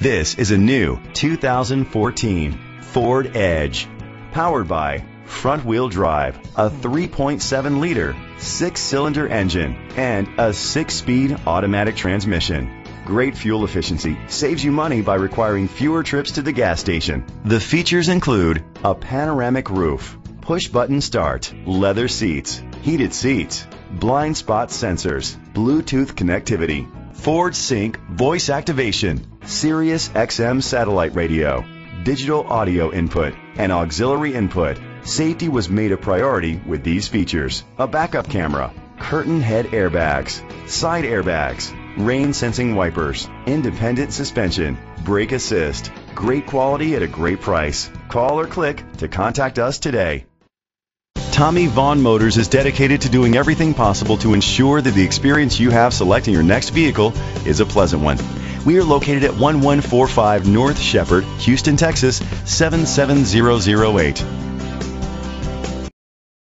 This is a new 2014 Ford Edge, powered by front-wheel drive, a 3.7-liter 6-cylinder engine, and a 6-speed automatic transmission. Great fuel efficiency saves you money by requiring fewer trips to the gas station. The features include a panoramic roof, push-button start, leather seats, heated seats, blind spot sensors, Bluetooth connectivity, Ford Sync voice activation, Sirius XM satellite radio, digital audio input, and auxiliary input. Safety was made a priority with these features: a backup camera, curtain head airbags, side airbags, rain sensing wipers, independent suspension, brake assist. Great quality at a great price. Call or click to contact us today. Tommy Vaughn Motors is dedicated to doing everything possible to ensure that the experience you have selecting your next vehicle is a pleasant one. We are located at 1145 North Shepherd, Houston, Texas 77008.